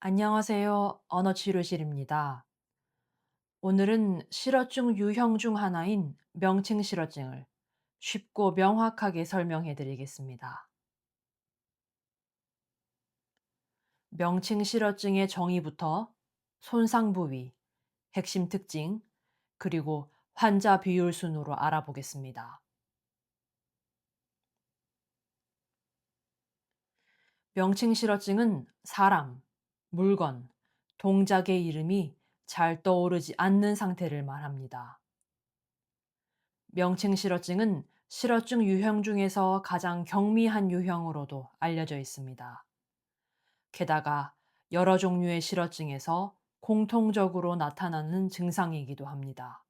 안녕하세요. 언어치료실입니다. 오늘은 실어증 유형 중 하나인 명칭 실어증을 쉽고 명확하게 설명해 드리겠습니다. 명칭 실어증의 정의부터 손상 부위, 핵심 특징, 그리고 환자 비율 순으로 알아보겠습니다. 명칭 실어증은 사람, 물건, 동작의 이름이 잘 떠오르지 않는 상태를 말합니다. 명칭 실어증은 실어증 유형 중에서 가장 경미한 유형으로도 알려져 있습니다. 게다가 여러 종류의 실어증에서 공통적으로 나타나는 증상이기도 합니다.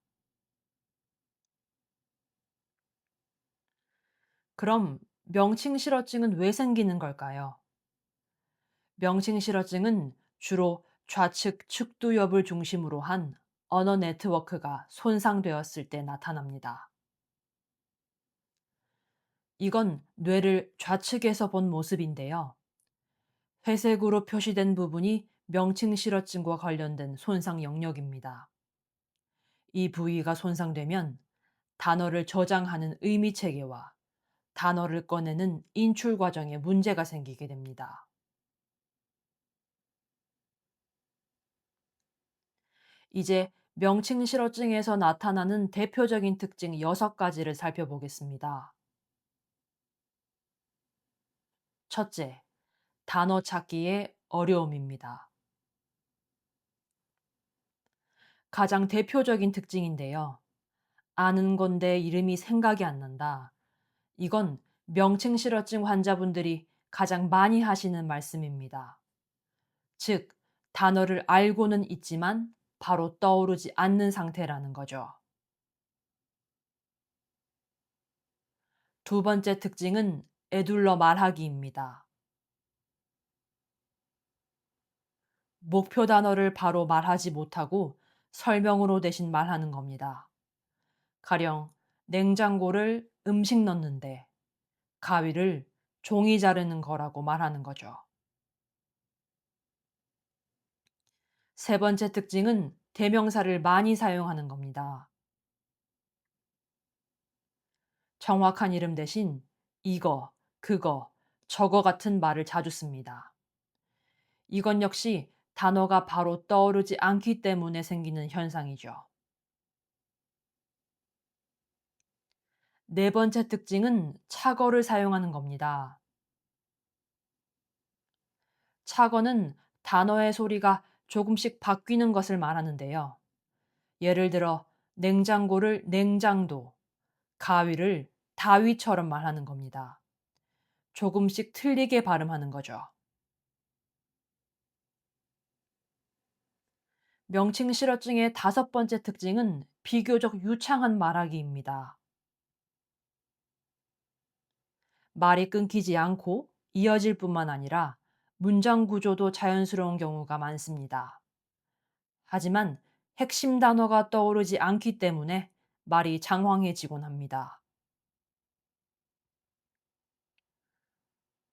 그럼 명칭 실어증은 왜 생기는 걸까요? 명칭 실어증은 주로 좌측 측두엽을 중심으로 한 언어 네트워크가 손상되었을 때 나타납니다. 이건 뇌를 좌측에서 본 모습인데요. 회색으로 표시된 부분이 명칭 실어증과 관련된 손상 영역입니다. 이 부위가 손상되면 단어를 저장하는 의미 체계와 단어를 꺼내는 인출 과정에 문제가 생기게 됩니다. 이제 명칭 실어증에서 나타나는 대표적인 특징 6가지를 살펴보겠습니다. 첫째, 단어 찾기의 어려움입니다. 가장 대표적인 특징인데요. 아는 건데 이름이 생각이 안 난다. 이건 명칭 실어증 환자분들이 가장 많이 하시는 말씀입니다. 즉, 단어를 알고는 있지만 바로 떠오르지 않는 상태라는 거죠. 두 번째 특징은 에둘러 말하기입니다. 목표 단어를 바로 말하지 못하고 설명으로 대신 말하는 겁니다. 가령 냉장고를 음식 넣는데 가위를 종이 자르는 거라고 말하는 거죠. 세 번째 특징은 대명사를 많이 사용하는 겁니다. 정확한 이름 대신 이거, 그거, 저거 같은 말을 자주 씁니다. 이건 역시 단어가 바로 떠오르지 않기 때문에 생기는 현상이죠. 네 번째 특징은 착어를 사용하는 겁니다. 착어는 단어의 소리가 조금씩 바뀌는 것을 말하는데요. 예를 들어 냉장고를 냉장도, 가위를 다위처럼 말하는 겁니다. 조금씩 틀리게 발음하는 거죠. 명칭 실어증의 다섯 번째 특징은 비교적 유창한 말하기입니다. 말이 끊기지 않고 이어질 뿐만 아니라 문장 구조도 자연스러운 경우가 많습니다. 하지만 핵심 단어가 떠오르지 않기 때문에 말이 장황해지곤 합니다.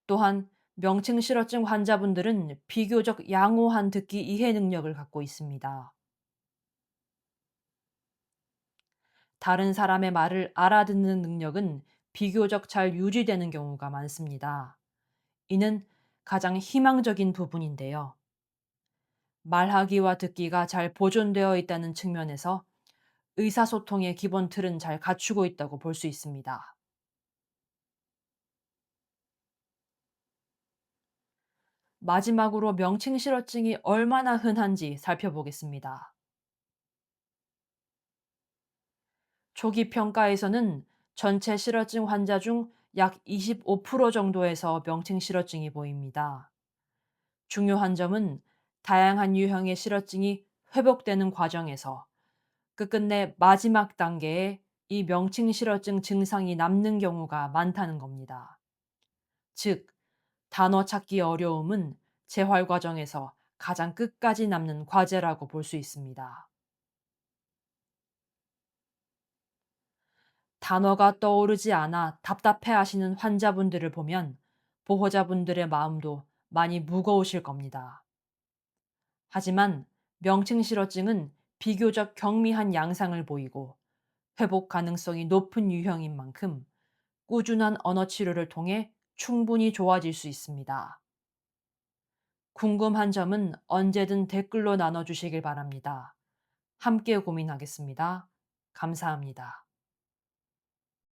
또한 명칭 실어증 환자분들은 비교적 양호한 듣기 이해 능력을 갖고 있습니다. 다른 사람의 말을 알아듣는 능력은 비교적 잘 유지되는 경우가 많습니다. 이는 가장 희망적인 부분인데요. 말하기와 듣기가 잘 보존되어 있다는 측면에서 의사소통의 기본 틀은 잘 갖추고 있다고 볼 수 있습니다. 마지막으로 명칭 실어증이 얼마나 흔한지 살펴보겠습니다. 초기 평가에서는 전체 실어증 환자 중 약 25% 정도에서 명칭 실어증이 보입니다. 중요한 점은 다양한 유형의 실어증이 회복되는 과정에서 끝끝내 마지막 단계에 이 명칭 실어증 증상이 남는 경우가 많다는 겁니다. 즉, 단어 찾기 어려움은 재활 과정에서 가장 끝까지 남는 과제라고 볼 수 있습니다. 단어가 떠오르지 않아 답답해 하시는 환자분들을 보면 보호자분들의 마음도 많이 무거우실 겁니다. 하지만 명칭실어증은 비교적 경미한 양상을 보이고 회복 가능성이 높은 유형인 만큼 꾸준한 언어 치료를 통해 충분히 좋아질 수 있습니다. 궁금한 점은 언제든 댓글로 나눠주시길 바랍니다. 함께 고민하겠습니다. 감사합니다.